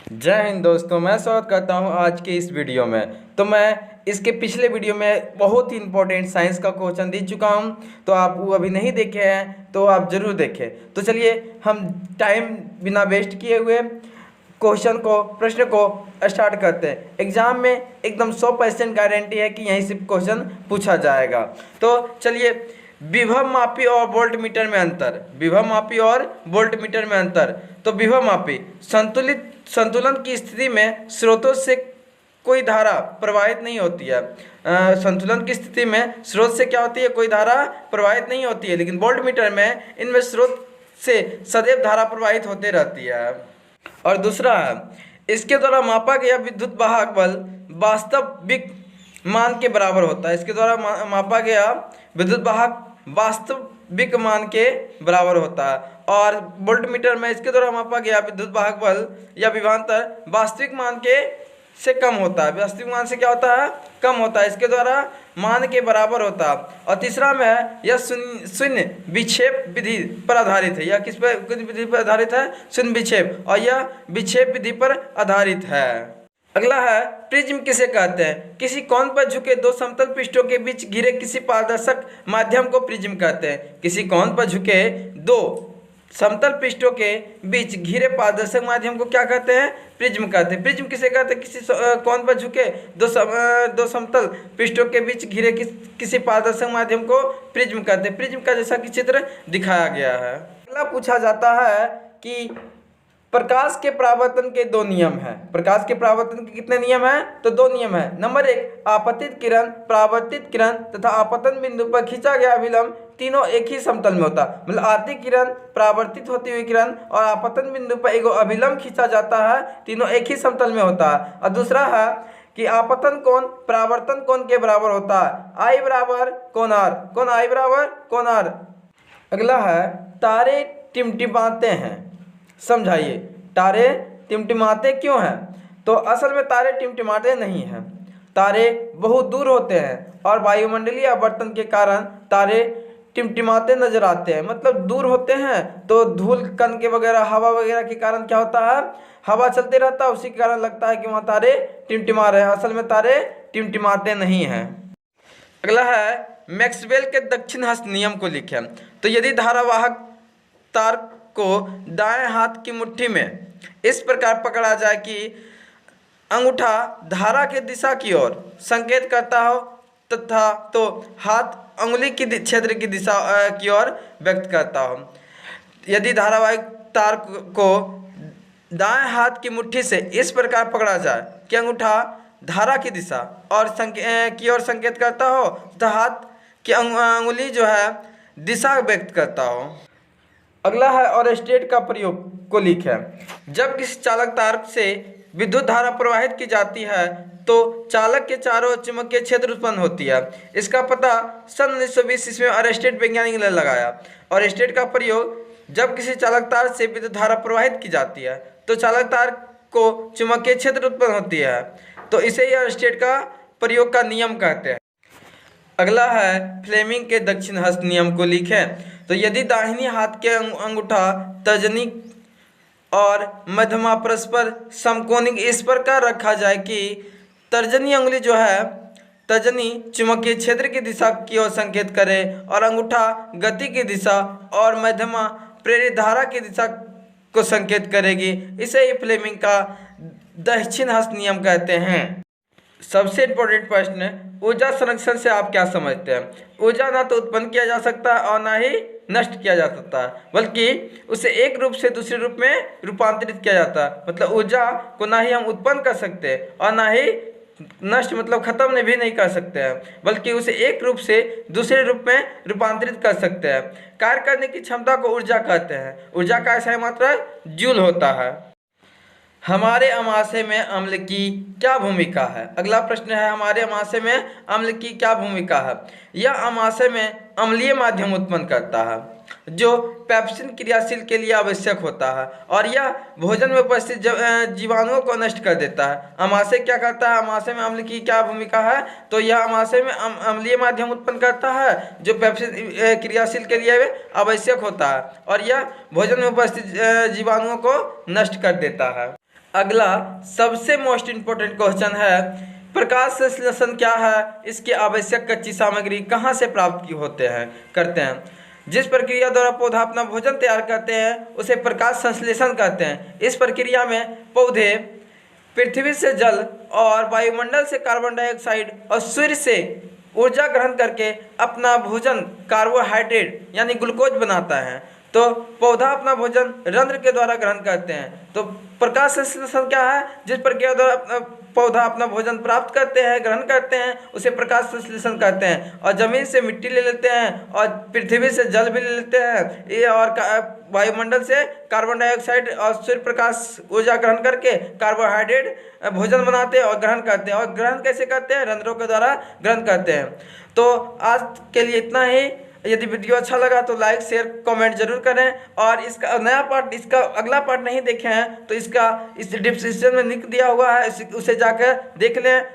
जय हिंद दोस्तों, मैं स्वागत करता हूं आज के इस वीडियो में। तो मैं इसके पिछले वीडियो में बहुत ही इंपॉर्टेंट साइंस का क्वेश्चन दे चुका हूं, तो आप वो अभी नहीं देखे हैं तो आप ज़रूर देखें। तो चलिए हम टाइम बिना वेस्ट किए हुए प्रश्न को स्टार्ट करते हैं। एग्ज़ाम में एकदम 100% गारंटी है कि यहीं से क्वेश्चन पूछा जाएगा। तो चलिए, विभव मापी और वोल्ट मीटर में अंतर। विभव मापी और वोल्ट मीटर में अंतर। तो विभव मापी संतुलन की स्थिति में स्रोतों से कोई धारा प्रवाहित नहीं होती है। संतुलन की स्थिति में स्रोत से क्या होती है, कोई धारा प्रवाहित नहीं होती है। लेकिन वोल्ट मीटर में इनमें स्रोत से सदैव धारा प्रवाहित होते रहती है। और दूसरा है, इसके द्वारा मापा गया विद्युत वाहक बल वास्तविक मान के बराबर होता है। इसके द्वारा मापा गया विद्युत वाहक वास्तविक मान के बराबर होता है। और वोल्ट मीटर में इसके द्वारा मापा गया विद्युत वाहक बल या विभवांतर वास्तविक मान के से कम होता है। वास्तविक मान से क्या होता है, कम होता है। इसके द्वारा मान के बराबर होता है। और तीसरा में है, यह शून्य विक्षेप विधि पर आधारित है। यह किस विधि पर आधारित है, शून्य विक्षेप, और यह विक्षेप विधि पर आधारित है। अगला है, प्रिज्म किसे कहते हैं। किसी कोण पर झुके दो समतल पृष्ठों के बीच घिरे किसी पारदर्शक माध्यम को प्रिज्म कहते हैं। किसी कोण पर झुके दो समतल पृष्ठों के बीच घिरे पारदर्शक माध्यम को क्या कहते हैं, प्रिज्म कहते हैं। प्रिज्म किसे कहते हैं, किसी कोण पर झुके दो समतल पृष्ठों के बीच घिरे किसी पारदर्शक माध्यम को प्रिज्म कहते हैं। प्रिज्म का जैसा कि चित्र दिखाया गया है। अगला पूछा जाता है कि प्रकाश के परावर्तन के दो नियम हैं। प्रकाश के परावर्तन के कितने नियम हैं, तो दो नियम हैं। नंबर 1, आपतित किरण, परावर्तित किरण तथा आपतन बिंदु पर खींचा गया अभिलंब तीनों एक ही समतल में होता है। मतलब आती किरण, परावर्तित होती हुई किरण और आपतन बिंदु पर एक अभिलंब खींचा जाता है, तीनों एक ही समतल में होता है। और दूसरा है कि आपतन कोण परावर्तन कोण के बराबर होता है। आई बराबर कोण आर, कोण आई बराबर कोण आर। अगला है, तारे टिमटिमाते हैं। समझाइए, तारे टिमटिमाते क्यों हैं। तो असल में तारे टिमटिमाते नहीं हैं, तारे बहुत दूर होते हैं और वायुमंडलीय आवर्तन के कारण तारे टिमटिमाते नजर आते हैं। मतलब दूर होते हैं तो धूल कण के वगैरह, हवा वगैरह के कारण क्या होता है, हवा चलते रहता है, उसी के कारण लगता है कि वहाँ तारे टिमटिमा रहे हैं। असल में तारे टिमटिमाते नहीं हैं। अगला है, मैक्सवेल के दक्षिण हस्त नियम को लिखें। तो यदि धारावाहक तार को दाएं हाथ की मुट्ठी में इस प्रकार पकड़ा जाए कि अंगूठा धारा के दिशा की ओर संकेत करता हो तथा तो हाथ अंगुली की क्षेत्र की दिशा की ओर व्यक्त करता हो। यदि धारावाहिक तार को दाएं हाथ की मुट्ठी से इस प्रकार पकड़ा जाए कि अंगूठा धारा की दिशा और की ओर संकेत करता हो तथा हाथ की अंगुली जो है दिशा व्यक्त करता हो। अगला है, और स्टेट का प्रयोग को लिखें। जब किसी चालक तार से विद्युत धारा प्रवाहित की जाती है तो चालक के चारों ओर चुंबकीय क्षेत्र उत्पन्न होती है। इसका पता सन 1920 ईस्वी में अरेस्टेड वैज्ञानिक ने लगाया। और स्टेट का प्रयोग, जब किसी चालक तार से विद्युत धारा प्रवाहित की जाती है तो चालक तार को चुंबकीय क्षेत्र उत्पन्न होती है, तो इसे ही स्टेट का प्रयोग का नियम कहते हैं। अगला है, फ्लेमिंग के दक्षिण हस्त नियम को लिखें। तो यदि दाहिनी हाथ के अंगूठा तर्जनी और मध्यमा परस्पर समकोणिक इस प्रकार रखा जाए कि तर्जनी अंगुली जो है, तर्जनी चुंबकीय क्षेत्र की दिशा की ओर संकेत करे और अंगूठा गति की दिशा और मध्यमा प्रेरित धारा की दिशा को संकेत करेगी, इसे ही फ्लेमिंग का दक्षिण हस्त नियम कहते हैं। सबसे इम्पोर्टेंट प्रश्न, ऊर्जा संरक्षण से आप क्या समझते हैं। ऊर्जा ना तो उत्पन्न किया जा सकता है और ना ही नष्ट किया जा सकता है, बल्कि उसे एक रूप से दूसरे रूप में रूपांतरित किया जाता है। मतलब ऊर्जा को ना ही हम उत्पन्न कर सकते हैं और ना ही नष्ट मतलब खत्म भी नहीं कर सकते हैं, बल्कि उसे एक रूप से दूसरे रूप में रूपांतरित कर सकते हैं। कार्य करने की क्षमता को ऊर्जा कहते हैं। ऊर्जा का ऐसा मात्रा जूल होता है। हमारे अमाशय में अम्ल की क्या भूमिका है। अगला प्रश्न है, हमारे अमाशय में अम्ल की क्या भूमिका है। यह अमाशय में अम्लीय माध्यम उत्पन्न करता है जो पेप्सिन क्रियाशील के लिए आवश्यक होता है और यह भोजन में उपस्थित जीवाणुओं को नष्ट कर देता है। अमाशय क्या करता है, अमाशय में अम्ल की क्या भूमिका है, तो यह अमाशय में अम्लीय माध्यम उत्पन्न करता है जो पेप्सिन क्रियाशील के लिए आवश्यक होता है और यह भोजन में उपस्थित जीवाणुओं को नष्ट कर देता है। अगला सबसे मोस्ट इम्पोर्टेंट क्वेश्चन है, प्रकाश संश्लेषण क्या है, इसकी आवश्यक कच्ची सामग्री कहाँ से प्राप्त करते हैं। जिस प्रक्रिया द्वारा पौधा अपना भोजन तैयार करते हैं उसे प्रकाश संश्लेषण कहते हैं। इस प्रक्रिया में पौधे पृथ्वी से जल और वायुमंडल से कार्बन डाइऑक्साइड और सूर्य से ऊर्जा ग्रहण करके अपना भोजन कार्बोहाइड्रेट यानी ग्लूकोज बनाता है। तो पौधा अपना भोजन रंध्र के द्वारा ग्रहण करते हैं। तो प्रकाश संश्लेषण क्या है, जिस प्रक्रिया द्वारा पौधा अपना भोजन प्राप्त करते हैं, ग्रहण करते हैं, उसे प्रकाश संश्लेषण कहते हैं। और जमीन से मिट्टी ले लेते हैं और पृथ्वी से जल भी ले लेते हैं, ये और वायुमंडल से कार्बन डाइऑक्साइड और सूर्य प्रकाश ऊर्जा ग्रहण करके कार्बोहाइड्रेट भोजन बनाते हैं और ग्रहण करते हैं। और ग्रहण कैसे करते हैं, रंध्रों के द्वारा ग्रहण करते हैं। तो आज के लिए इतना ही। यदि वीडियो अच्छा लगा तो लाइक शेयर कमेंट जरूर करें, और इसका नया पार्ट, इसका अगला पार्ट नहीं देखे हैं तो इसका इस डिस्क्रिप्शन में लिंक दिया हुआ है, उसे जाकर देख लें।